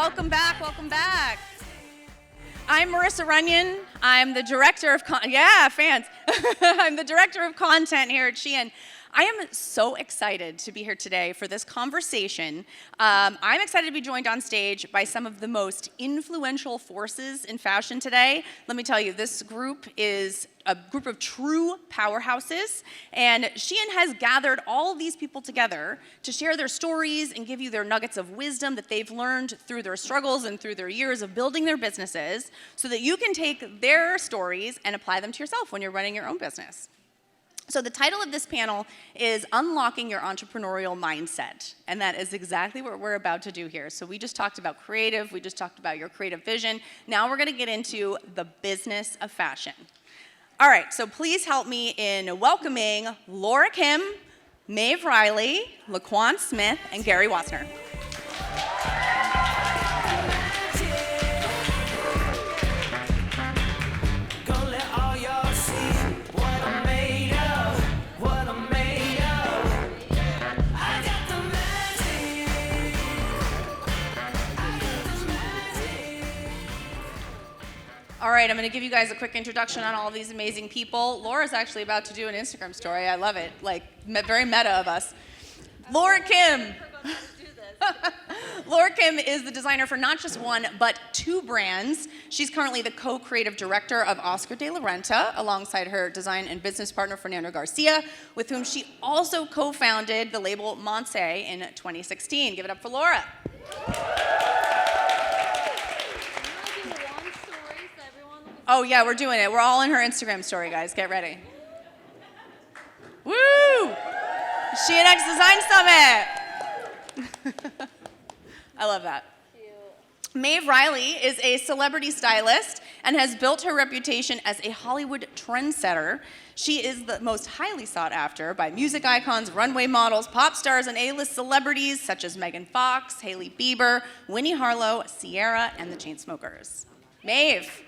Welcome back, welcome back. I'm Marisa Runyon. I'm the director of I'm the director of content here at SHEIN. I am so excited to be here today for this conversation. I'm excited to be joined on stage by some of the most influential forces in fashion today. Let me tell you, this group is a group of true powerhouses, and SHEIN has gathered all of these people together to share their stories and give you their nuggets of wisdom that they've learned through their struggles and through their years of building their businesses, so that you can take their stories and apply them to yourself when you're running your own business. So the title of this panel is Unlocking Your Entrepreneurial Mindset, and that is exactly what we're about to do here. So we just talked about creative, we just talked about your creative vision. Now we're gonna get into the business of fashion. All right, so please help me in welcoming Laura Kim, Maeve Reilly, LaQuan Smith, and Gary Wassner. All right, I'm going to give you guys a quick introduction on all of these amazing people. Laura's actually about to do an Instagram story. I love it. Like, very meta of us. Laura Kim. Laura Kim is the designer for not just one, but two brands. She's currently the co-creative director of Oscar de la Renta, alongside her design and business partner, Fernando Garcia, with whom she also co-founded the label Monse in 2016. Give it up for Laura. Oh yeah, we're doing it. We're all in her Instagram story, guys. Get ready. Woo! SHEIN X Design Summit! I love that. Maeve Reilly is a celebrity stylist and has built her reputation as a Hollywood trendsetter. She is the most highly sought after by music icons, runway models, pop stars, and A-list celebrities such as Megan Fox, Hailey Bieber, Winnie Harlow, Ciara, and the Chainsmokers. Maeve.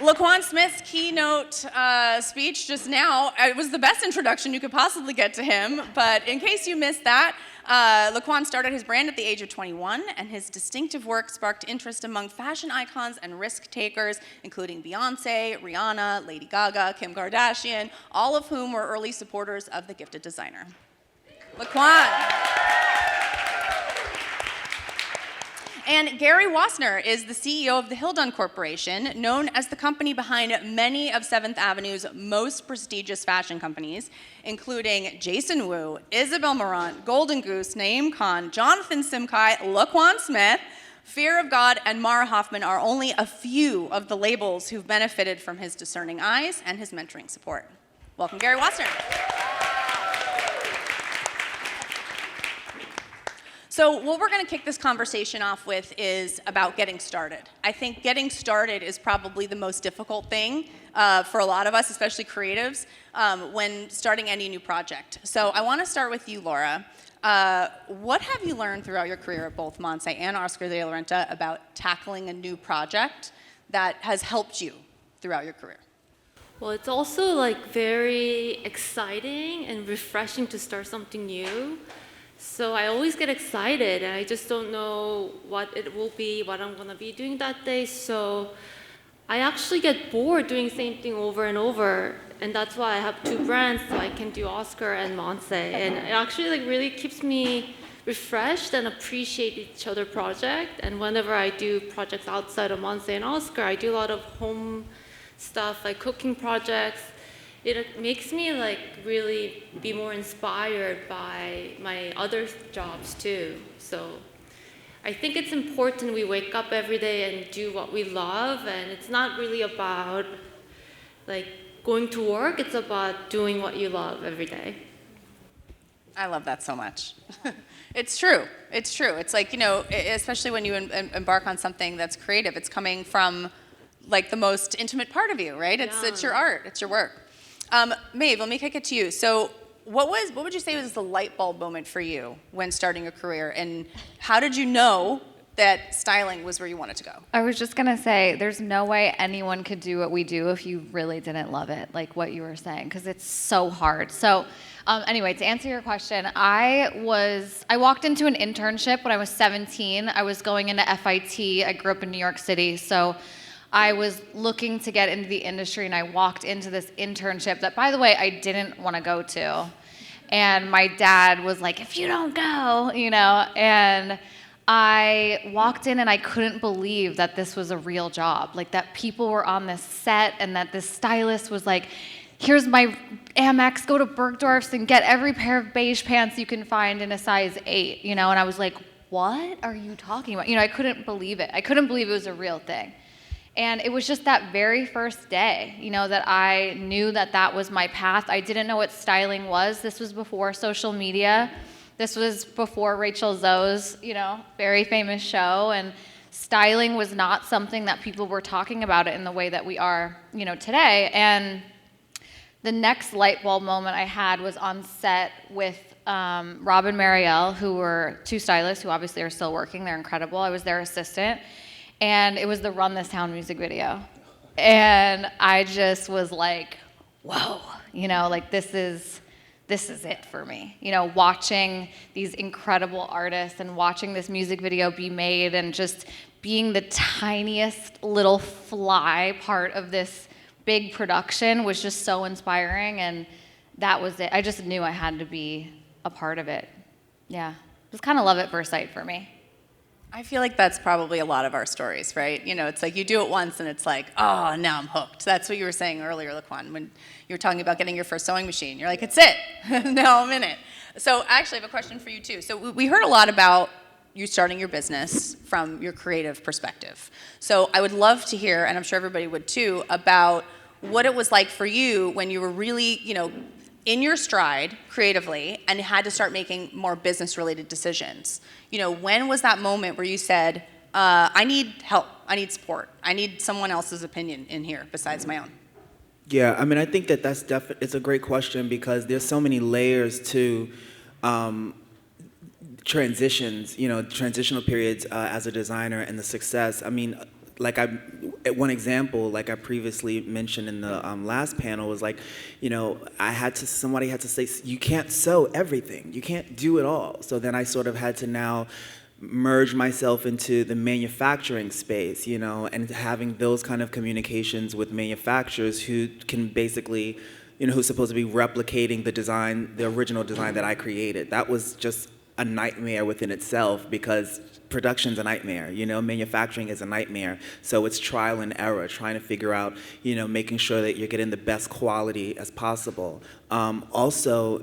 LaQuan Smith's keynote speech just now, it was the best introduction you could possibly get to him, but in case you missed that, LaQuan started his brand at the age of 21, and his distinctive work sparked interest among fashion icons and risk takers, including Beyonce, Rihanna, Lady Gaga, Kim Kardashian, all of whom were early supporters of the gifted designer. LaQuan. And Gary Wassner is the CEO of the Hildun Corporation, known as the company behind many of 7th Avenue's most prestigious fashion companies, including Jason Wu, Isabel Marant, Golden Goose, Naeem Khan, Jonathan Simkai, LaQuan Smith, Fear of God, and Mara Hoffman are only a few of the labels who've benefited from his discerning eyes and his mentoring support. Welcome, Gary Wassner. So what we're going to kick this conversation off with is about getting started. I think getting started is probably the most difficult thing for a lot of us, especially creatives, when starting any new project. So I want to start with you, Laura. What have you learned throughout your career at both Monse and Oscar de la Renta about tackling a new project that has helped you throughout your career? Well, it's also like very exciting and refreshing to start something new. So I always get excited, and I just don't know what it will be, what I'm gonna be doing that day. So I actually get bored doing the same thing over and over, and that's why I have two brands, so I can do Oscar and Monse. And it actually like really keeps me refreshed and appreciate each other project. And whenever I do projects outside of Monse and Oscar, I do a lot of home stuff, like cooking projects. It makes me like really be more inspired by my other jobs too. So I think it's important we wake up every day and do what we love, and it's not really about like going to work, it's about doing what you love every day. I love that so much. It's true. It's true. It's like, you know, especially when you embark on something that's creative, it's coming from like the most intimate part of you, right? It's your art, it's your work. Maeve, let me kick it to you. So what would you say was the light bulb moment for you when starting a career, and how did you know that styling was where you wanted to go? I was just gonna say, there's no way anyone could do what we do if you really didn't love it, like what you were saying, because it's so hard. So Anyway, to answer your question, I walked into an internship when I was 17. I was going into FIT. I grew up in New York City, so I was looking to get into the industry, and I walked into this internship that, by the way, I didn't want to go to. And my dad was like, if you don't go, and I walked in and I couldn't believe that this was a real job, like that people were on this set and that this stylist was like, here's my Amex, go to Bergdorf's and get every pair of beige pants you can find in a size 8, and I was like, what are you talking about? I couldn't believe it. I couldn't believe it was a real thing. And it was just that very first day, that I knew that that was my path. I didn't know what styling was. This was before social media. This was before Rachel Zoe's, very famous show. And styling was not something that people were talking about it in the way that we are, today. And the next light bulb moment I had was on set with Rob and Marielle, who were two stylists who obviously are still working. They're incredible. I was their assistant. And it was the Run This Town music video. And I just was like, whoa, this is it for me. Watching these incredible artists and watching this music video be made and just being the tiniest little fly part of this big production was just so inspiring, and that was it. I just knew I had to be a part of it. Yeah, it was kind of love at first sight for me. I feel like that's probably a lot of our stories, right? It's like you do it once and it's like, oh, now I'm hooked. That's what you were saying earlier, LaQuan, when you were talking about getting your first sewing machine. You're like, it's it. Now I'm in it. So I actually have a question for you too. So we heard a lot about you starting your business from your creative perspective. So I would love to hear, and I'm sure everybody would too, about what it was like for you when you were really, in your stride creatively and had to start making more business-related decisions. When was that moment where you said, I need help, I need support, I need someone else's opinion in here besides my own? Yeah, I think that's definitely, it's a great question because there's so many layers to transitions, transitional periods as a designer and the success. One example, like I previously mentioned in the last panel, was like, somebody had to say, you can't sew everything. You can't do it all. So then I sort of had to now merge myself into the manufacturing space, and having those kind of communications with manufacturers who can basically, who's supposed to be replicating the original design that I created. That was just a nightmare within itself because production's a nightmare, manufacturing is a nightmare. So it's trial and error, trying to figure out, making sure that you're getting the best quality as possible. Also,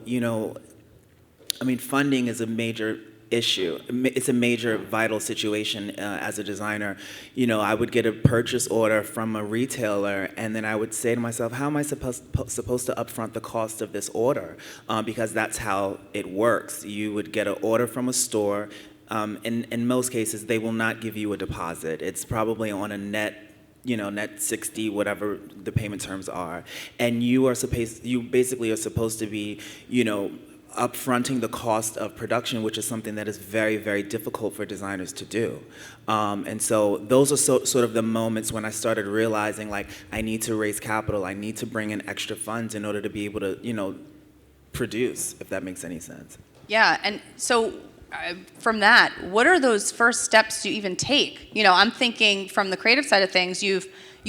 funding is a major issue. It's a major vital situation as a designer. I would get a purchase order from a retailer and then I would say to myself, how am I supposed to upfront the cost of this order? Because that's how it works. You would get an order from a store. In most cases, they will not give you a deposit. It's probably on a net 60, whatever the payment terms are. And you basically are supposed to be, upfronting the cost of production, which is something that is very, very difficult for designers to do. And so those are sort of the moments when I started realizing, like, I need to raise capital, I need to bring in extra funds in order to be able to, produce, if that makes any sense. Yeah, and so from that, what are those first steps you even take? I'm thinking from the creative side of things, you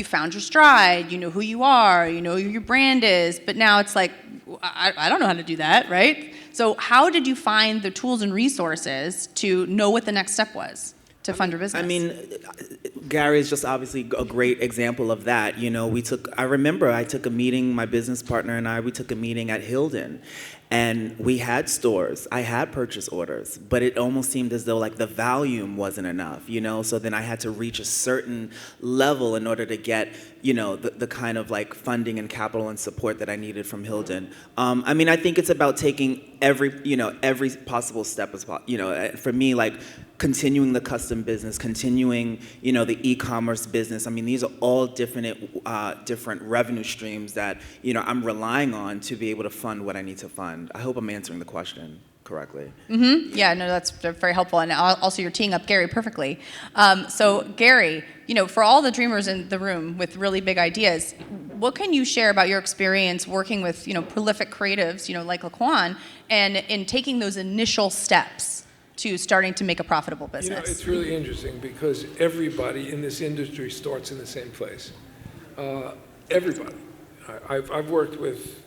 found your stride, you know who you are, you know who your brand is, but now it's like, I don't know how to do that, right? So how did you find the tools and resources to know what the next step was to fund your business? Gary is just obviously a great example of that. I remember I took a meeting, my business partner and I, we took a meeting at Hildun. And we had stores, I had purchase orders, but it almost seemed as though like the volume wasn't enough, so then I had to reach a certain level in order to get, the kind of like funding and capital and support that I needed from Hildun. I think it's about taking every possible step as possible, for me, like continuing the custom business, continuing, the e-commerce business. These are all different revenue streams that, I'm relying on to be able to fund what I need to fund. I hope I'm answering the question correctly. Yeah, no, that's very helpful, and also you're teeing up Gary perfectly. So Gary, for all the dreamers in the room with really big ideas, what can you share about your experience working with prolific creatives, like LaQuan, and in taking those initial steps to starting to make a profitable business? It's really interesting because everybody in this industry starts in the same place. Everybody. I've worked with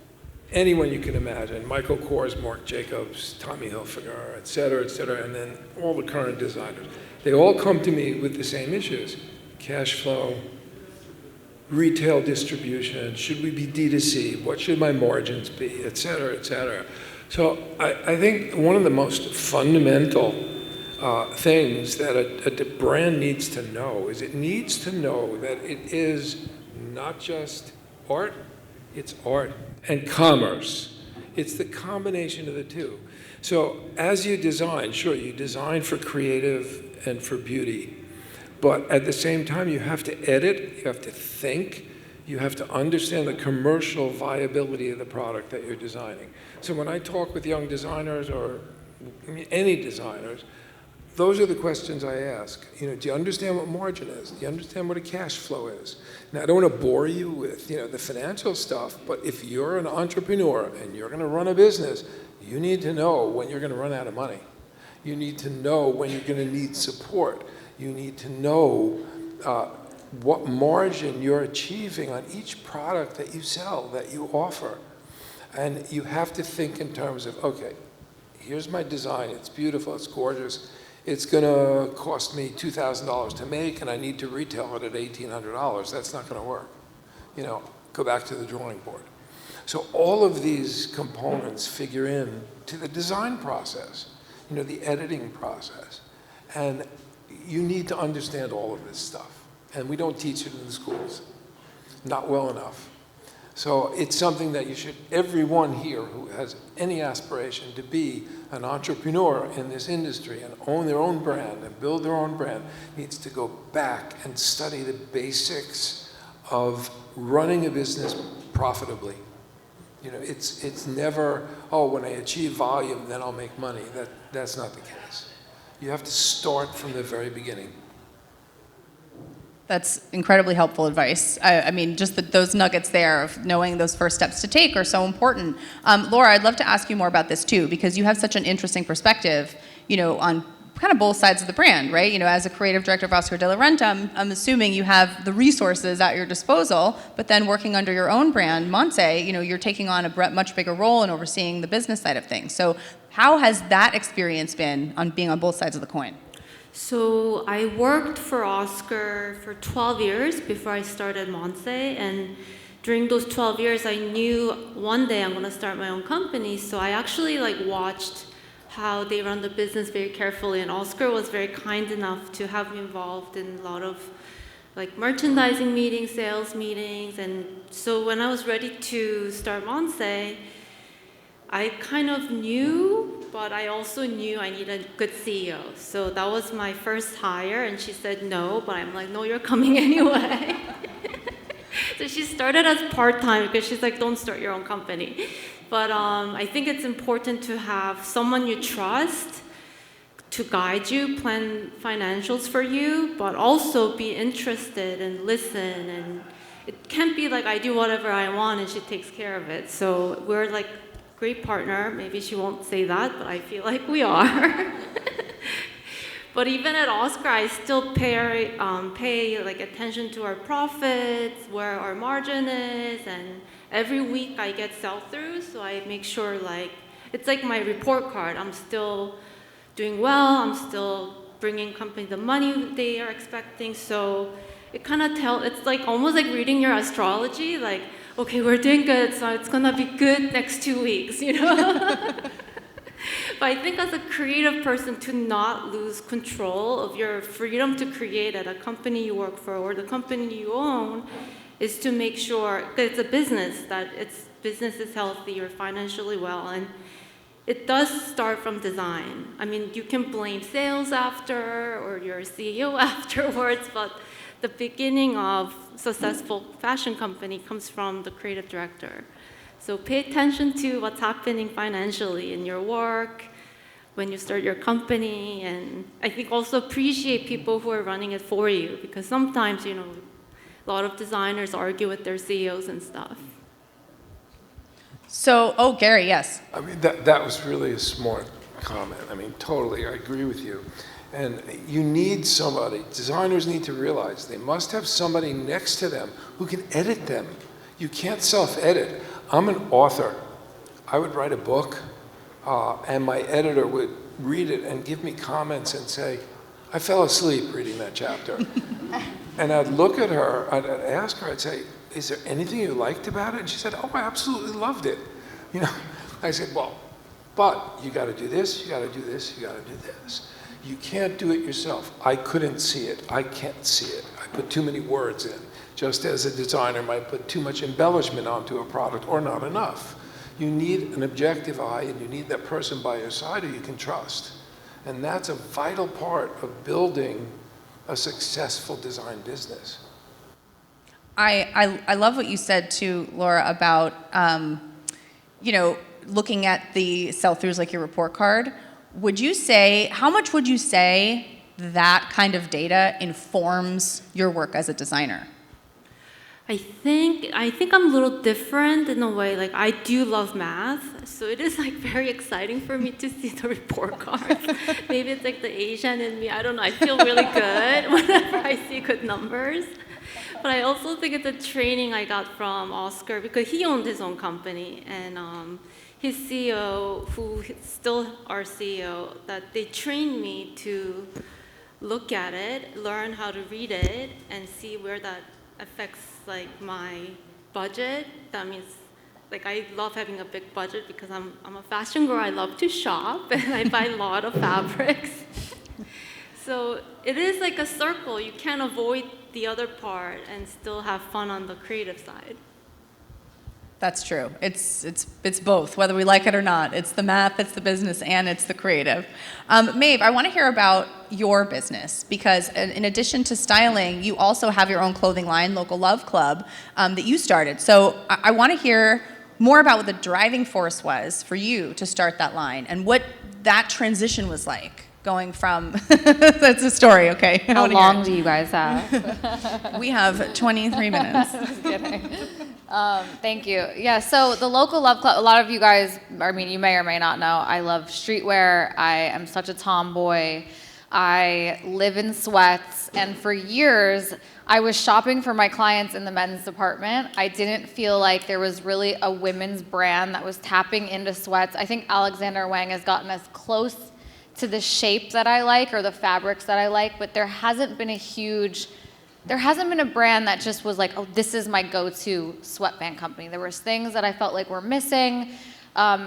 anyone you can imagine, Michael Kors, Marc Jacobs, Tommy Hilfiger, et cetera, and then all the current designers. They all come to me with the same issues: cash flow, retail distribution, should we be D2C, what should my margins be, et cetera, et cetera. So I think one of the most fundamental things that a brand needs to know is it needs to know that it is not just art, it's art and commerce. It's the combination of the two. So as you design, sure, you design for creative and for beauty, but at the same time you have to edit, you have to think, you have to understand the commercial viability of the product that you're designing. So when I talk with young designers or any designers, those are the questions I ask. Do you understand what margin is? Do you understand what a cash flow is? Now, I don't want to bore you with, the financial stuff, but if you're an entrepreneur and you're going to run a business, you need to know when you're going to run out of money. You need to know when you're going to need support. You need to know what margin you're achieving on each product that you sell, that you offer. And you have to think in terms of, okay, here's my design. It's beautiful. It's gorgeous. It's going to cost me $2,000 to make, and I need to retail it at $1,800. That's not going to work. Go back to the drawing board. So all of these components figure in to the design process, the editing process. And you need to understand all of this stuff. And we don't teach it in the schools, not well enough. So it's something that everyone here who has any aspiration to be an entrepreneur in this industry and own their own brand and build their own brand needs to go back and study the basics of running a business profitably. It's never, when I achieve volume, then I'll make money. That's not the case. You have to start from the very beginning. That's incredibly helpful advice. I mean, just those nuggets there of knowing those first steps to take are so important. Laura, I'd love to ask you more about this too, because you have such an interesting perspective, on kind of both sides of the brand, right? As a creative director of Oscar de la Renta, I'm assuming you have the resources at your disposal, but then working under your own brand, Monse, you're taking on a much bigger role in overseeing the business side of things. So how has that experience been on being on both sides of the coin? So I worked for Oscar for 12 years before I started Monse, and during those 12 years I knew one day I'm going to start my own company, so I actually watched how they run the business very carefully, and Oscar was very kind enough to have me involved in a lot of merchandising meetings, sales meetings, and so when I was ready to start Monse, I kind of knew, but I also knew I needed a good CEO. So that was my first hire, and she said no, but I'm like, no, you're coming anyway. So she started as part-time because she's like, don't start your own company. But I think it's important to have someone you trust to guide you, plan financials for you, but also be interested and listen. And it can't be like I do whatever I want and she takes care of it. So we're great partner. Maybe she won't say that, but I feel like we are. But even at Oscar, I still pay attention to our profits, where our margin is, and every week I get sell-through, so I make sure it's like my report card. I'm still doing well. I'm still bringing company the money they are expecting. So it kind of it's almost like reading your astrology. Okay, we're doing good, so it's gonna be good next 2 weeks, But I think as a creative person, to not lose control of your freedom to create at a company you work for or the company you own is to make sure, because it's a business, that business is healthy, you're financially well, and it does start from design. I mean, you can blame sales after or your CEO afterwards, but the beginning of successful fashion company comes from the creative director. So pay attention to what's happening financially in your work, when you start your company, and I think also appreciate people who are running it for you, because sometimes, a lot of designers argue with their CEOs and stuff. So, Gary, yes. I mean, that was really a smart comment. I mean, totally, I agree with you. And you need somebody, designers need to realize they must have somebody next to them who can edit them. You can't self-edit. I'm an author. I would write a book, and my editor would read it and give me comments and say, I fell asleep reading that chapter. And I'd look at her, I'd ask her, I'd say, is there anything you liked about it? And she said, oh, I absolutely loved it. I said, well, but you got to do this, you got to do this, you got to do this. You can't do it yourself. I couldn't see it. I can't see it. I put too many words in. Just as a designer might put too much embellishment onto a product or not enough. You need an objective eye, and you need that person by your side who you can trust. And that's a vital part of building a successful design business. I love what you said too, Laura, about looking at the sell-throughs like your report card. How much would you say that kind of data informs your work as a designer? I think I'm a little different in a way. Like, I do love math, so it is like very exciting for me to see the report cards. Maybe it's like the Asian in me. I don't know. I feel really good whenever I see good numbers. But I also think it's a training I got from Oscar, because he owned his own company, and his CEO, who is still our CEO, that they trained me to look at it, learn how to read it, and see where that affects like my budget. That means, like, I love having a big budget because I'm a fashion girl. I love to shop, and I buy a lot of fabrics. So it is like a circle. You can't avoid the other part and still have fun on the creative side. That's true. It's both, whether we like it or not. It's the math, it's the business, and it's the creative. Maeve, I want to hear about your business, because in addition to styling, you also have your own clothing line, Local Love Club, that you started. So I want to hear more about what the driving force was for you to start that line and what that transition was like. Going from, that's a story, okay? How long do you guys have? We have 23 minutes. Just kidding. Thank you. Yeah, so the Local Love Club, a lot of you guys, you may or may not know, I love streetwear. I am such a tomboy. I live in sweats. And for years, I was shopping for my clients in the men's department. I didn't feel like there was really a women's brand that was tapping into sweats. I think Alexander Wang has gotten as close to the shape that I like or the fabrics that I like, but there hasn't been a brand that just was like, oh, this is my go-to sweatband company. There was things that I felt like were missing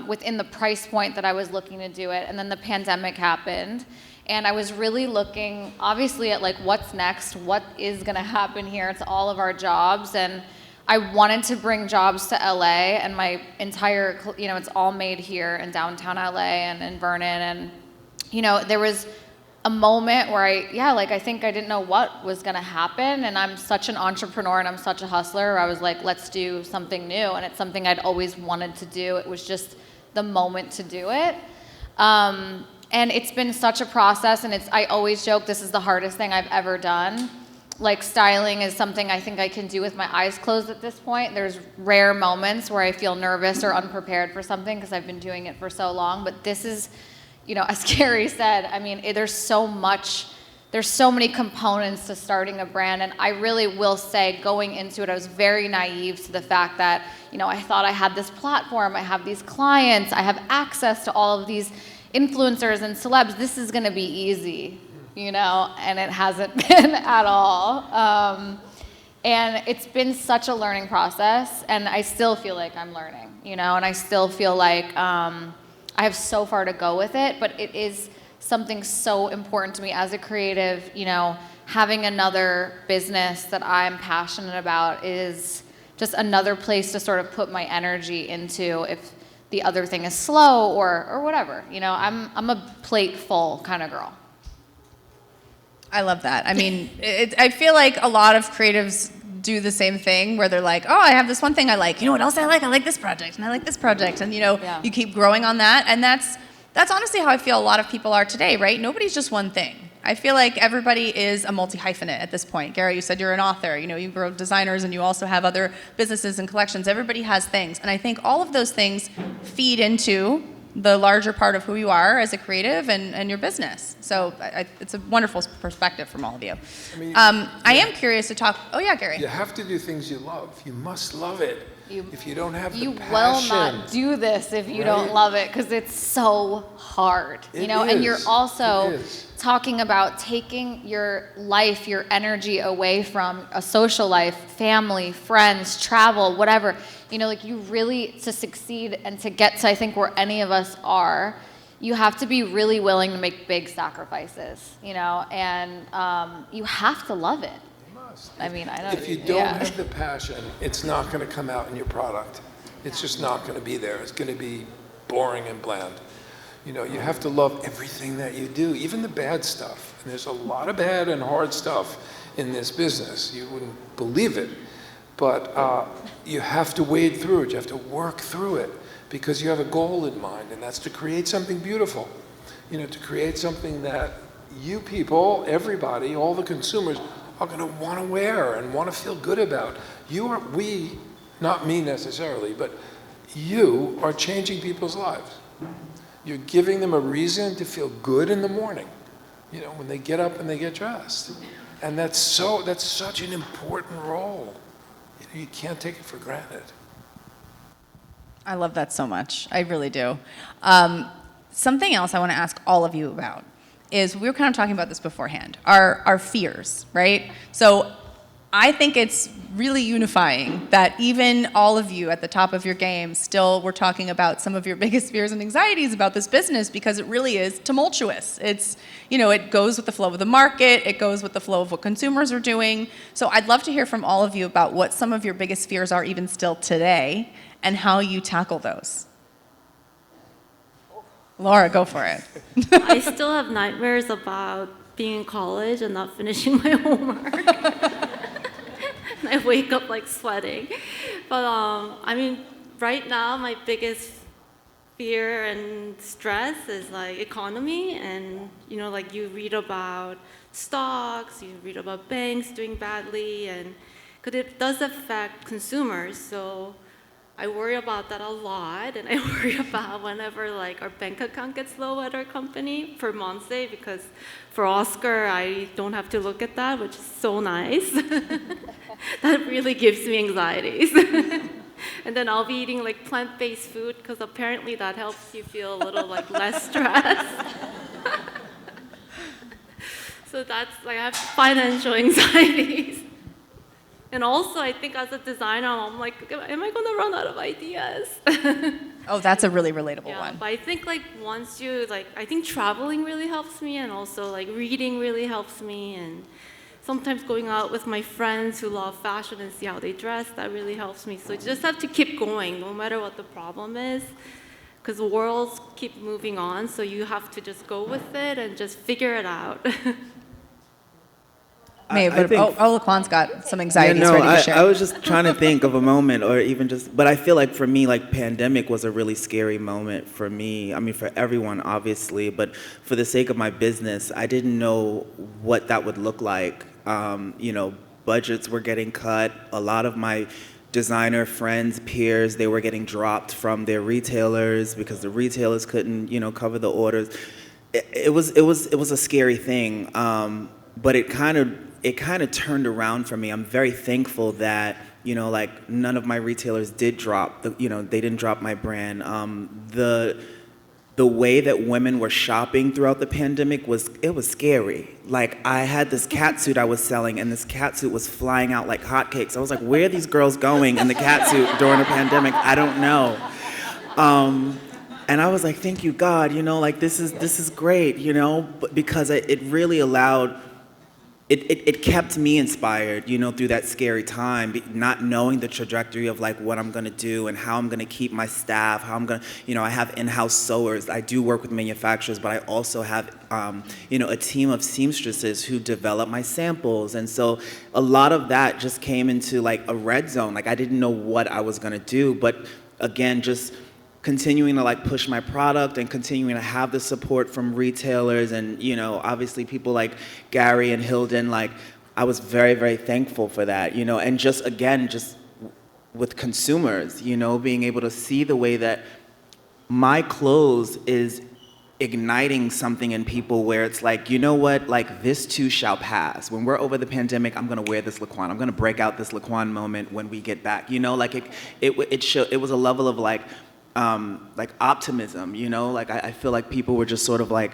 within the price point that I was looking to do it, and then the pandemic happened, and I was really looking, obviously, at like what's next, what is gonna happen here to all of our jobs, and I wanted to bring jobs to LA, and my entire, it's all made here in downtown LA and in Vernon, and there was a moment where I think I didn't know what was gonna happen, and I'm such an entrepreneur and I'm such a hustler. I was like, let's do something new, and it's something I'd always wanted to do. It was just the moment to do it. And it's been such a process, and I always joke this is the hardest thing I've ever done. Like, styling is something I think I can do with my eyes closed at this point. There's rare moments where I feel nervous or unprepared for something because I've been doing it for so long, but this is, as Gary said, there's so many components to starting a brand, and I really will say, going into it, I was very naive to the fact that, I thought I had this platform, I have these clients, I have access to all of these influencers and celebs, this is gonna be easy, and it hasn't been at all. And it's been such a learning process, and I still feel like I'm learning, and I still feel like, I have so far to go with it, but it is something so important to me as a creative. Having another business that I'm passionate about is just another place to sort of put my energy into if the other thing is slow or whatever. I'm a plate full kind of girl. I love that. I feel like a lot of creatives do the same thing where they're like, oh, I have this one thing I like. You know what else I like? I like this project, and I like this project. And, you keep growing on that. And that's That's honestly how I feel a lot of people are today, right? Nobody's just one thing. I feel like everybody is a multi-hyphenate at this point. Gary, you said you're an author. You know, you grow designers and you also have other businesses and collections. Everybody has things. And I think all of those things feed into the larger part of who you are as a creative and your business. So it's a wonderful perspective from all of you. I am curious to talk. Oh yeah, Gary. You have to do things you love. You must love it. If you don't have the You passion, will not do this if you don't love it, because it's so hard, you know. And you're also talking about taking your life, your energy away from a social life, family, friends, travel, whatever. You know, like you really, to succeed and to get to, I think, where any of us are, you have to be really willing to make big sacrifices, you know, and you have to love it. I mean, I don't. If you don't have the passion, it's not going to come out in your product. It's just not going to be there. It's going to be boring and bland. You know, you have to love everything that you do, even the bad stuff. And there's a lot of bad and hard stuff in this business. You wouldn't believe it. But you have to wade through it. You have to work through it because you have a goal in mind, and that's to create something beautiful. You know, to create something that you people, everybody, all the consumers, are going to want to wear and want to feel good about. We, not me necessarily, but you are changing people's lives. You're giving them a reason to feel good in the morning, you know, when they get up and they get dressed. And that's such an important role. You can't take it for granted. I love that so much. I really do. Something else I want to ask all of you about is, we were kind of talking about this beforehand, our fears, right? So I think it's really unifying that even all of you at the top of your game still were talking about some of your biggest fears and anxieties about this business, because it really is tumultuous. It's, you know, it goes with the flow of the market, it goes with the flow of what consumers are doing. So I'd love to hear from all of you about what some of your biggest fears are even still today and how you tackle those. Laura, go for it. I still have nightmares about being in college and not finishing my homework. And I wake up like sweating. But I mean, right now my biggest fear and stress is like economy, and you know, like you read about stocks, you read about banks doing badly, and because it does affect consumers. So I worry about that a lot, and I worry about whenever like our bank account gets low at our company for Monse, because for Oscar I don't have to look at that, which is so nice. That really gives me anxieties. And then I'll be eating like plant-based food because apparently that helps you feel a little like less stressed. So that's like, I have financial anxieties. And also, I think as a designer, I'm like, am I going to run out of ideas? Oh, that's a really relatable Yeah, one. but I think like once you, like, I think traveling really helps me, and also like reading really helps me, and sometimes going out with my friends who love fashion and see how they dress, that really helps me. So you just have to keep going, no matter what the problem is, because the worlds keep moving on, so you have to just go with it and just figure it out. Maeve, LaQuan's got some anxieties ready to share. I was just trying to think of a moment, or even just, but I feel like for me, like pandemic was a really scary moment for me. I mean, for everyone, obviously, but for the sake of my business, I didn't know what that would look like. You know, budgets were getting cut. A lot of my designer friends, peers, they were getting dropped from their retailers because the retailers couldn't, you know, cover the orders. It was a scary thing, but it kind of turned around for me. I'm very thankful that, you know, like none of my retailers did drop, they didn't drop my brand. The way that women were shopping throughout the pandemic was scary. Like, I had this catsuit I was selling, and this catsuit was flying out like hotcakes. I was like, where are these girls going in the catsuit during a pandemic? I don't know. And I was like, thank you, God, you know, like this is great, you know, because it really allowed, it kept me inspired, you know, through that scary time, not knowing the trajectory of like what I'm gonna do and how I'm gonna keep my staff, how I'm gonna, you know, I have in-house sewers. I do work with manufacturers, but I also have, you know, a team of seamstresses who develop my samples. And so a lot of that just came into like a red zone. Like, I didn't know what I was gonna do, but again, just continuing to like push my product and continuing to have the support from retailers and, you know, obviously people like Gary and Hildun, like I was very, very thankful for that, you know, and just again, just with consumers, you know, being able to see the way that my clothes is igniting something in people where it's like, you know what, like this too shall pass. When we're over the pandemic, I'm gonna wear this LaQuan. I'm gonna break out this LaQuan moment when we get back. You know, like it was a level of like optimism, you know? Like I feel like people were just sort of like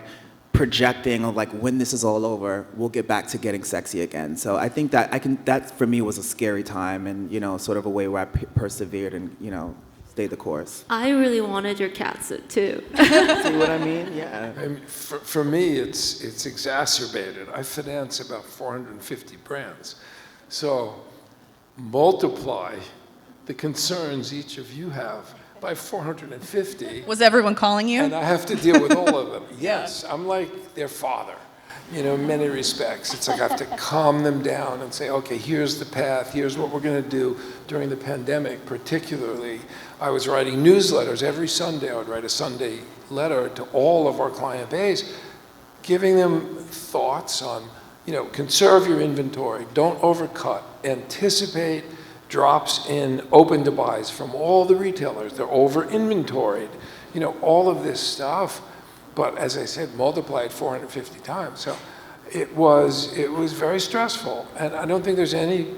projecting of like when this is all over, we'll get back to getting sexy again. So I think that for me was a scary time and, you know, sort of a way where I persevered and, you know, stayed the course. I really wanted your cat suit too. See what I mean? Yeah. I mean, for me, it's exacerbated. I finance about 450 brands. So multiply the concerns each of you have by 450. Was everyone calling you? And I have to deal with all of them. Yes, I'm like their father, you know, in many respects. It's like I have to calm them down and say, okay, here's the path, here's what we're gonna do. During the pandemic, particularly, I was writing newsletters. Every Sunday, I would write a Sunday letter to all of our client base, giving them thoughts on, you know, conserve your inventory, don't overcut, anticipate drops in open to buys from all the retailers. They're over inventoried, you know, all of this stuff. But as I said, multiplied 450 times. So it was very stressful. And I don't think there's any,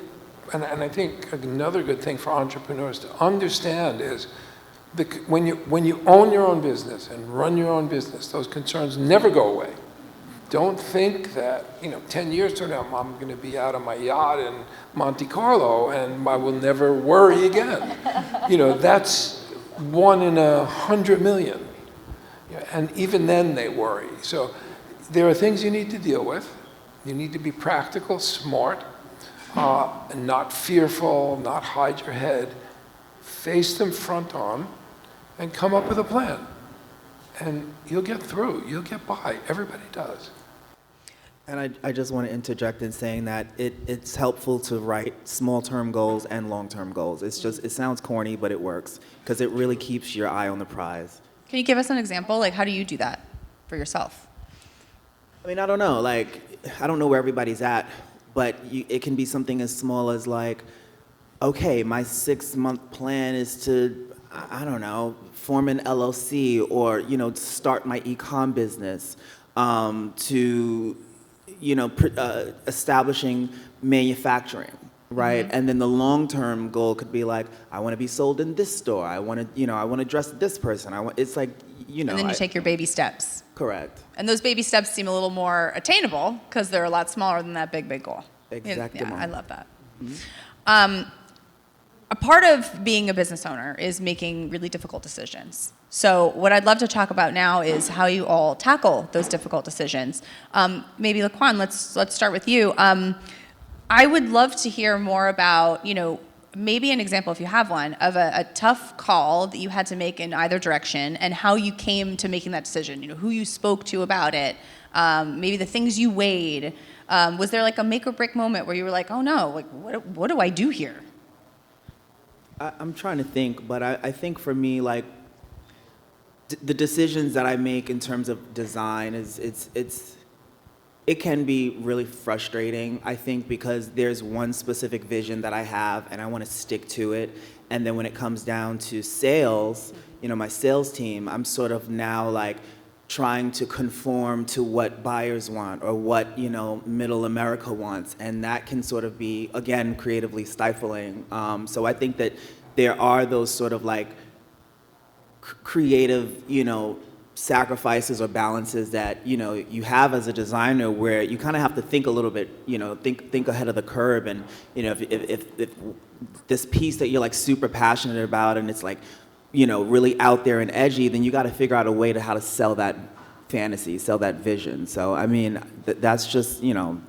and I think another good thing for entrepreneurs to understand is when you own your own business and run your own business, those concerns never go away. Don't think that, you know, 10 years from now, I'm going to be out on my yacht in Monte Carlo and I will never worry again. You know, that's 1 in 100 million. And even then they worry. So there are things you need to deal with. You need to be practical, smart, and not fearful, not hide your head. Face them front on and come up with a plan. And you'll get through, you'll get by. Everybody does. And I just want to interject in saying that it's helpful to write small-term goals and long-term goals. It's just, it sounds corny, but it works because it really keeps your eye on the prize. Can you give us an example? Like, how do you do that for yourself? I mean, I don't know. Like, I don't know where everybody's at, but it can be something as small as like, okay, my 6-month plan is to, I don't know, form an LLC or, you know, start my e-com business, to, you know, establishing manufacturing, right? Mm-hmm. And then the long-term goal could be like, I want to be sold in this store. I want to, you know, I want to dress this person. It's like, you know. And then you take your baby steps. Correct. And those baby steps seem a little more attainable because they're a lot smaller than that big goal. Exactly. Yeah, I love that. Mm-hmm. A part of being a business owner is making really difficult decisions. So what I'd love to talk about now is how you all tackle those difficult decisions. Maybe LaQuan, let's start with you. I would love to hear more about, you know, maybe an example, if you have one, of a tough call that you had to make in either direction and how you came to making that decision, you know, who you spoke to about it, maybe the things you weighed. Was there like a make or break moment where you were like, oh no, like what do I do here? I'm trying to think, but I think for me, like, the decisions that I make in terms of design it can be really frustrating, I think, because there's one specific vision that I have and I want to stick to it. And then when it comes down to sales, you know, my sales team, I'm sort of now like trying to conform to what buyers want or what, you know, middle America wants. And that can sort of be, again, creatively stifling. So I think that there are those sort of like creative, you know, sacrifices or balances that, you know, you have as a designer where you kind of have to think a little bit, you know, think ahead of the curve. And, you know, if this piece that you're like super passionate about and it's like, you know, really out there and edgy, then you got to figure out a way to how to sell that fantasy, sell that vision. So, I mean, that's just, you know,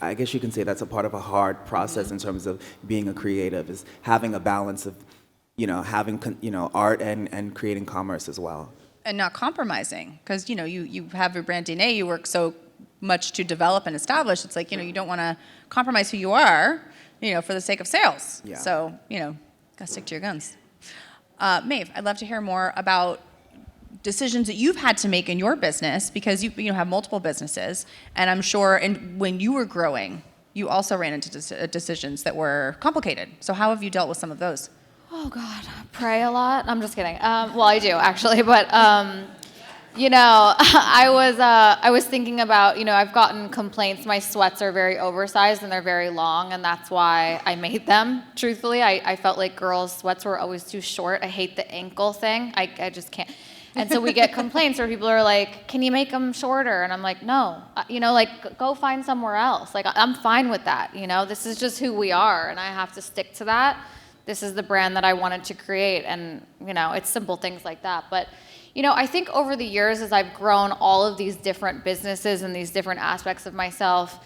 I guess you can say that's a part of a hard process in terms of being a creative, is having a balance of, you know, having, you know, art and creating commerce as well. And not compromising, because, you know, you have your brand DNA, you work so much to develop and establish. It's like, you know, you don't want to compromise who you are, you know, for the sake of sales. Yeah. So, you know, got to stick to your guns. Maeve, I'd love to hear more about decisions that you've had to make in your business, because you have multiple businesses, and I'm sure when you were growing, you also ran into decisions that were complicated. So how have you dealt with some of those? Oh God, pray a lot. I'm just kidding. Well, I do actually, but I was thinking about, I've gotten complaints. My sweats are very oversized and they're very long, and that's why I made them. Truthfully, I felt like girls' sweats were always too short. I hate the ankle thing. I just can't. And so we get complaints where people are like, "Can you make them shorter?" And I'm like, "No, go find somewhere else. Like, I'm fine with that. This is just who we are, and I have to stick to that. This is the brand that I wanted to create, and it's simple things like that." But I think over the years, as I've grown all of these different businesses and these different aspects of myself,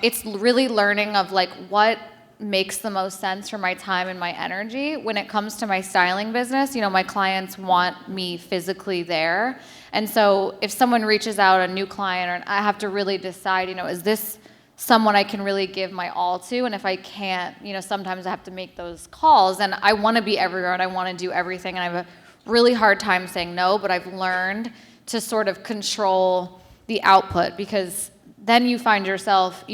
it's really learning of like what makes the most sense for my time and my energy. When it comes to my styling business, my clients want me physically there. And so if someone reaches out, a new client, I have to really decide, is this someone I can really give my all to? And if I can't, sometimes I have to make those calls, and I want to be everywhere and I want to do everything. And I have a really hard time saying no, but I've learned to sort of control the output, because then you find yourself,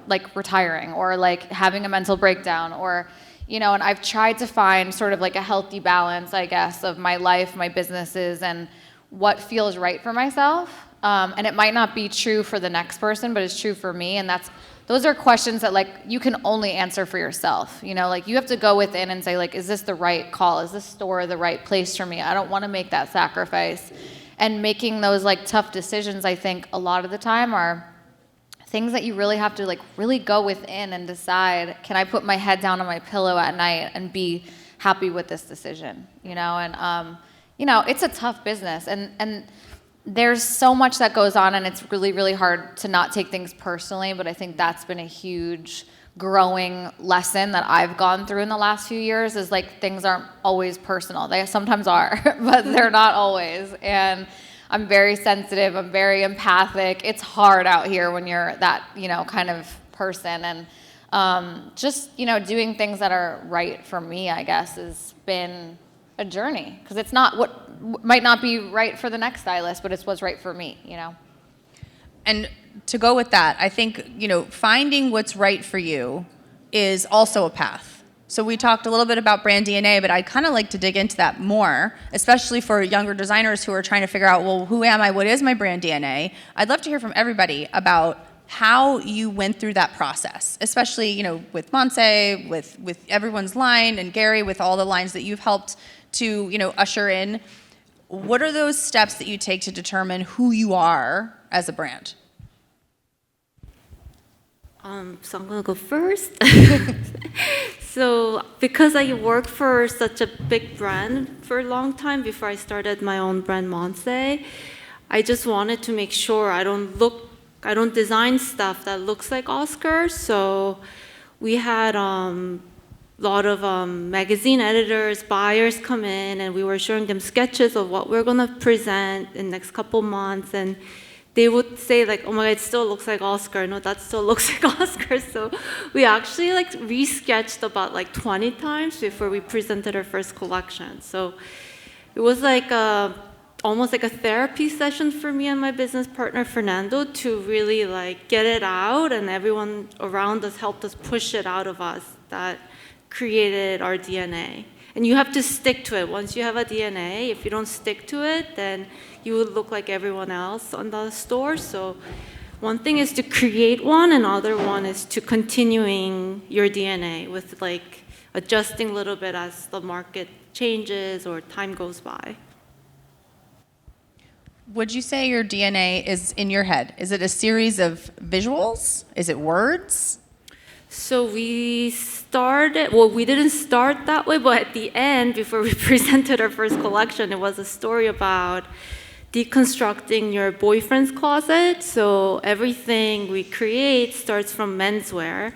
like retiring or like having a mental breakdown, or, and I've tried to find sort of like a healthy balance, I guess, of my life, my businesses, and what feels right for myself. And it might not be true for the next person, but it's true for me. And those are questions that like you can only answer for yourself. Like you have to go within and say like, is this the right call? Is this store the right place for me? I don't want to make that sacrifice. And making those like tough decisions, I think a lot of the time are things that you really have to like really go within and decide, can I put my head down on my pillow at night and be happy with this decision? And it's a tough business, and there's so much that goes on, and it's really, really hard to not take things personally, but I think that's been a huge growing lesson that I've gone through in the last few years, is like things aren't always personal. They sometimes are, but they're not always. And I'm very sensitive, I'm very empathic. It's hard out here when you're that, kind of person. And just, doing things that are right for me, I guess, has been a journey, because it's not what might not be right for the next stylist, but it's what's right for me, And to go with that, I think, finding what's right for you is also a path. So we talked a little bit about brand DNA, but I'd kind of like to dig into that more, especially for younger designers who are trying to figure out, well, who am I? What is my brand DNA? I'd love to hear from everybody about how you went through that process, especially, with Monse, with everyone's line, and Gary, with all the lines that you've helped to, usher in. What are those steps that you take to determine who you are as a brand? So I'm gonna go first. So because I worked for such a big brand for a long time before I started my own brand, Monse, I just wanted to make sure I don't design stuff that looks like Oscar. So we had a lot of magazine editors, buyers come in, and we were showing them sketches of what we're gonna present in the next couple months, and they would say like, "Oh my God, it still looks like Oscar. No, that still looks like Oscar." So we actually like resketched about like 20 times before we presented our first collection. So it was like almost like a therapy session for me and my business partner Fernando to really like get it out, and everyone around us helped us push it out of us. That created our DNA. And you have to stick to it. Once you have a DNA, if you don't stick to it, then you would look like everyone else on the store. So one thing is to create one, and other one is to continuing your DNA with like adjusting a little bit as the market changes or time goes by. Would you say your DNA is in your head? Is it a series of visuals? Is it words? So we didn't start that way, but at the end, before we presented our first collection, it was a story about deconstructing your boyfriend's closet. So everything we create starts from menswear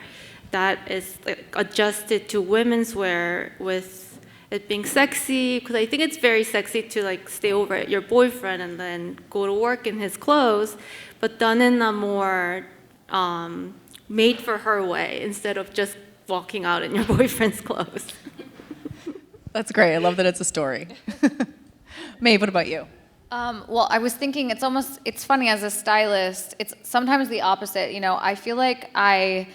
that is adjusted to women's wear, with it being sexy, because I think it's very sexy to like stay over at your boyfriend and then go to work in his clothes, but done in a more made for her way, instead of just walking out in your boyfriend's clothes. That's great. I love that it's a story. Maeve, what about you? Well, I was thinking it's funny as a stylist, it's sometimes the opposite. I feel like I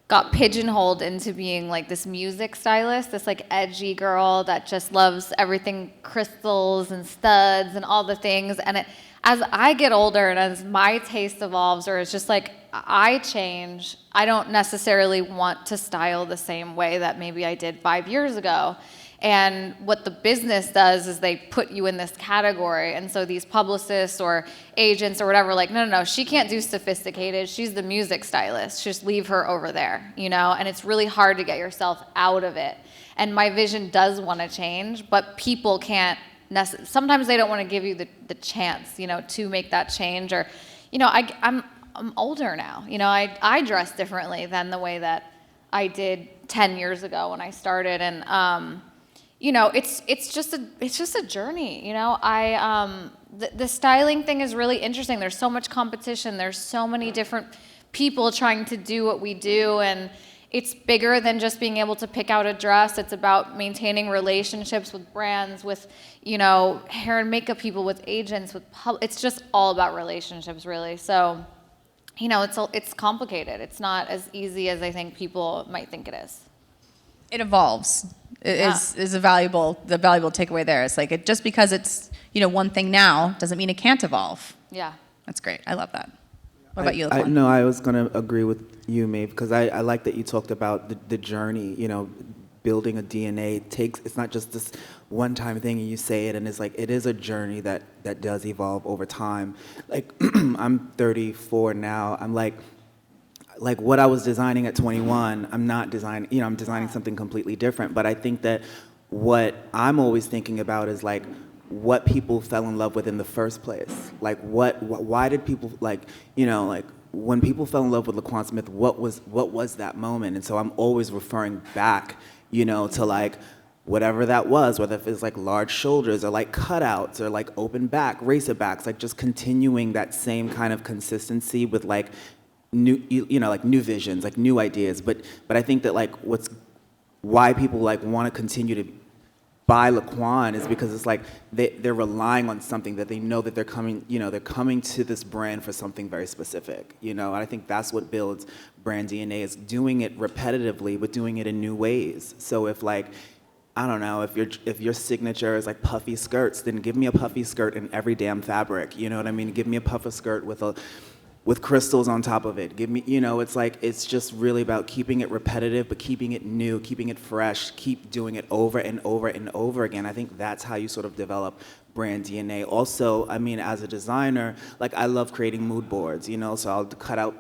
got pigeonholed into being like this music stylist, this like edgy girl that just loves everything crystals and studs and all the things. And as I get older and as my taste evolves, or it's just like I change, I don't necessarily want to style the same way that maybe I did 5 years ago. And what the business does is they put you in this category. And so these publicists or agents or whatever, like, no, she can't do sophisticated. She's the music stylist. Just leave her over there, And it's really hard to get yourself out of it. And my vision does want to change, but people can't sometimes they don't want to give you the chance, to make that change. Or, I'm older now. I dress differently than the way that I did 10 years ago when I started. And, it's just a journey. The styling thing is really interesting. There's so much competition. There's so many different people trying to do what we do, and it's bigger than just being able to pick out a dress. It's about maintaining relationships with brands, with hair and makeup people, with agents, it's just all about relationships, really. So, it's complicated. It's not as easy as I think people might think it is. It evolves. Is the valuable takeaway there. It's like just because it's one thing now doesn't mean it can't evolve. Yeah. That's great. I love that. What about you, LaQuan? LaQuan? I was going to agree with you, Maeve, because I like that you talked about the journey. Building a DNA it's not just this one-time thing and you say it, and it's like it is a journey that does evolve over time. Like I'm 34 now. I'm like what I was designing at 21, I'm not designing, I'm designing something completely different. But I think that what I'm always thinking about is like what people fell in love with in the first place. Like why did people when people fell in love with LaQuan Smith, what was that moment? And so I'm always referring back, to like whatever that was, whether it's like large shoulders or like cutouts or like open back, racer backs, like just continuing that same kind of consistency with like new, like new visions, like new ideas. But I think that like why people like want to continue to buy LaQuan is because it's like they're relying on something that they know that they're coming to this brand for something very specific, and I think that's what builds brand DNA, is doing it repetitively but doing it in new ways. So if like, I don't know, if your signature is like puffy skirts, then give me a puffy skirt in every damn fabric, you know what I mean? Give me a puffer skirt with crystals on top of it. Give me, it's like, it's just really about keeping it repetitive, but keeping it new, keeping it fresh, keep doing it over and over and over again. I think that's how you sort of develop brand DNA. Also, I mean, as a designer, like I love creating mood boards, so I'll cut out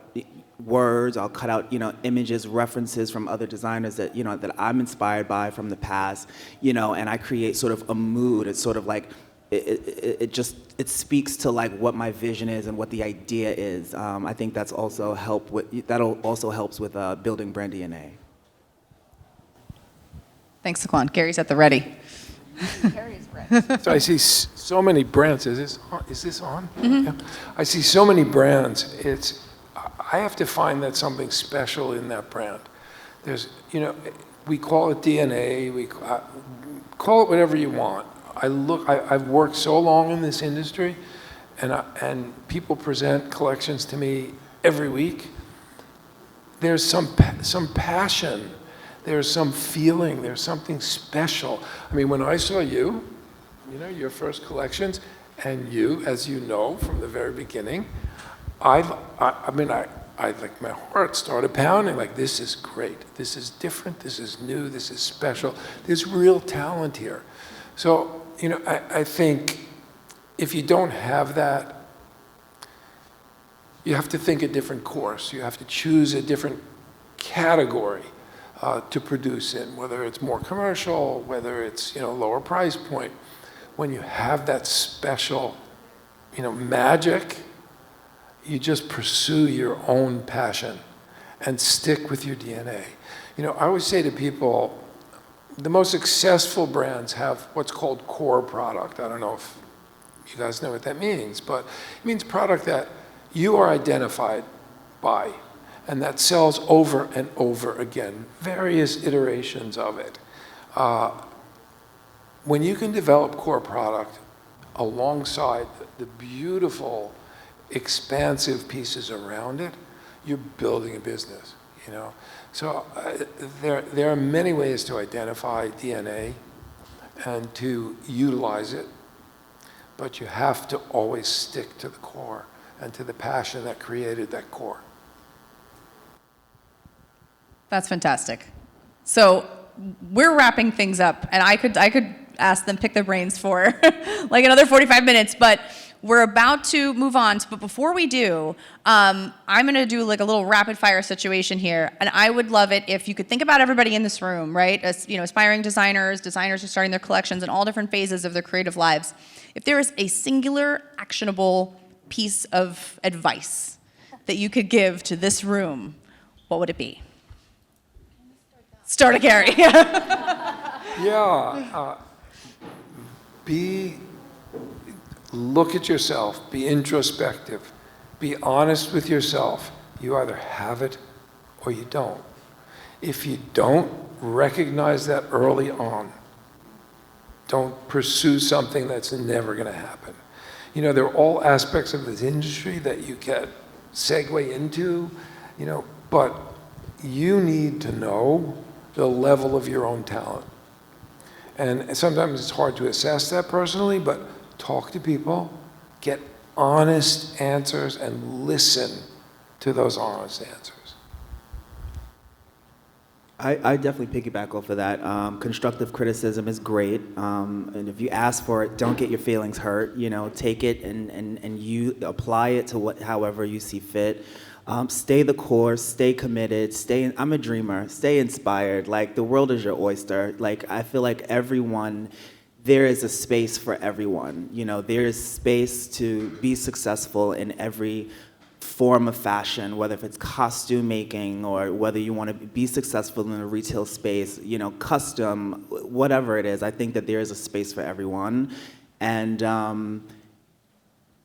words, I'll cut out, images, references from other designers that, that I'm inspired by from the past, and I create sort of a mood. It's sort of like, it speaks to like what my vision is and what the idea is. I think that'll also helps with building brand DNA. Thanks, LaQuan. Gary's at the ready. Gary's ready. So I see so many brands. Is this on? Mm-hmm. Yeah. I see so many brands. I have to find that something special in that brand. There's, we call it DNA. We call it whatever you want. I've worked so long in this industry, and people present collections to me every week. There's some passion, there's some feeling, there's something special. I mean, when I saw you, your first collections, and you, as you know from the very beginning, I like, my heart started pounding, like, this is great, this is different, this is new, this is special, there's real talent here. So, I think if you don't have that, you have to think a different course. You have to choose a different category to produce in, whether it's more commercial, whether it's, lower price point. When you have that special, magic, you just pursue your own passion and stick with your DNA. I always say to people, the most successful brands have what's called core product. I don't know if you guys know what that means, but it means product that you are identified by and that sells over and over again, various iterations of it. when you can develop core product alongside the beautiful, expansive pieces around it, you're building a business, you know? So there are many ways to identify DNA and to utilize it, but you have to always stick to the core and to the passion that created that core. That's fantastic. So we're wrapping things up, and I could ask them, pick their brains for like another 45 minutes, but we're about to move on. But before we do, I'm going to do like a little rapid fire situation here, and I would love it if you could think about everybody in this room, right? As you know, aspiring designers who are starting their collections in all different phases of their creative lives. If there is a singular, actionable piece of advice that you could give to this room, what would it be? Start a Gary. Yeah. Look at yourself, be introspective, be honest with yourself. You either have it or you don't. If you don't, recognize that early on. Don't pursue something that's never going to happen. You know, there are all aspects of this industry that you can segue into, you know, but you need to know the level of your own talent. And sometimes it's hard to assess that personally, but talk to people, get honest answers, and listen to those honest answers. I definitely piggyback off of that. Constructive criticism is great, and if you ask for it, don't get your feelings hurt. You know, take it and you apply it to however you see fit. Stay the course, stay committed, I'm a dreamer, stay inspired. Like, the world is your oyster. Like, I feel like there is a space for everyone. You know, there is space to be successful in every form of fashion, whether if it's costume making or whether you want to be successful in a retail space, you know, custom, whatever it is. I think that there is a space for everyone. And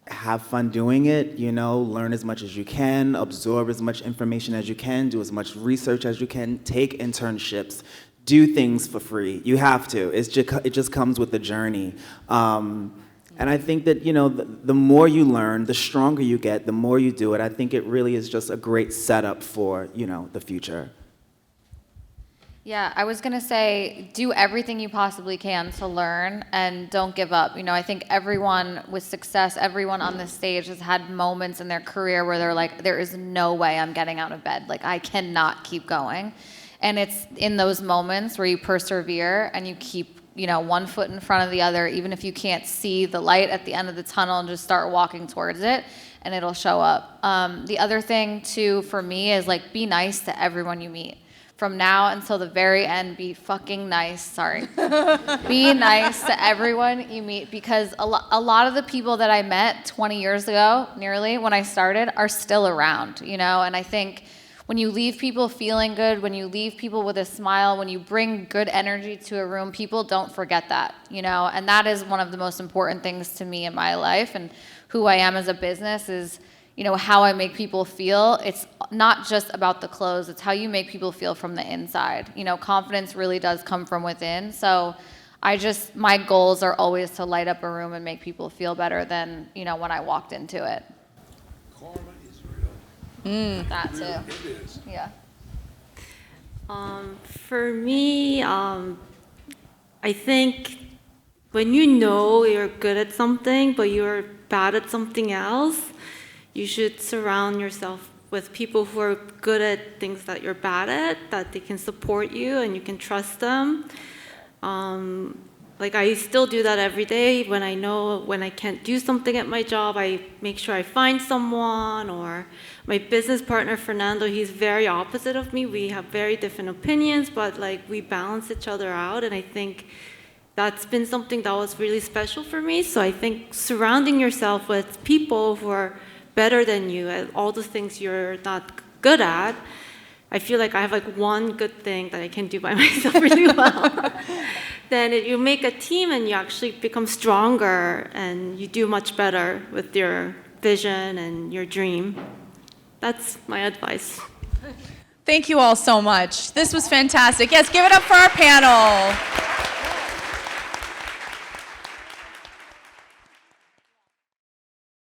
have fun doing it, you know, learn as much as you can, absorb as much information as you can, do as much research as you can, take internships, do things for free. You have to. It just comes with the journey. And I think that, you know, the more you learn, the stronger you get, the more you do it. I think it really is just a great setup for, you know, the future. Yeah, I was gonna say, do everything you possibly can to learn and don't give up. You know, I think everyone with success, everyone on this stage has had moments in their career where they're like, there is no way I'm getting out of bed. Like, I cannot keep going. And it's in those moments where you persevere and you keep, you know, one foot in front of the other, even if you can't see the light at the end of the tunnel, and just start walking towards it, and it'll show up. The other thing too, for me, is like, be nice to everyone you meet. From now until the very end, be fucking nice. Sorry. Be nice to everyone you meet, because a lot of the people that I met 20 years ago, nearly, when I started, are still around, you know? And I think when you leave people feeling good, when you leave people with a smile, when you bring good energy to a room, people don't forget that, you know? And that is one of the most important things to me in my life, and who I am as a business is, you know, how I make people feel. It's not just about the clothes, it's how you make people feel from the inside. You know, confidence really does come from within. So my goals are always to light up a room and make people feel better than, you know, when I walked into it. Karma is real. That too. It is. Yeah. For me, I think when you know you're good at something, but you're bad at something else, you should surround yourself with people who are good at things that you're bad at, that they can support you and you can trust them. Like, I still do that every day. When I know when I can't do something at my job, I make sure I find someone. Or my business partner, Fernando, he's very opposite of me. We have very different opinions, but like, we balance each other out. And I think that's been something that was really special for me. So I think surrounding yourself with people who are better than you at all the things you're not good at. I feel like I have like one good thing that I can do by myself really well. Then you make a team and you actually become stronger and you do much better with your vision and your dream. That's my advice. Thank you all so much. This was fantastic. Yes, give it up for our panel.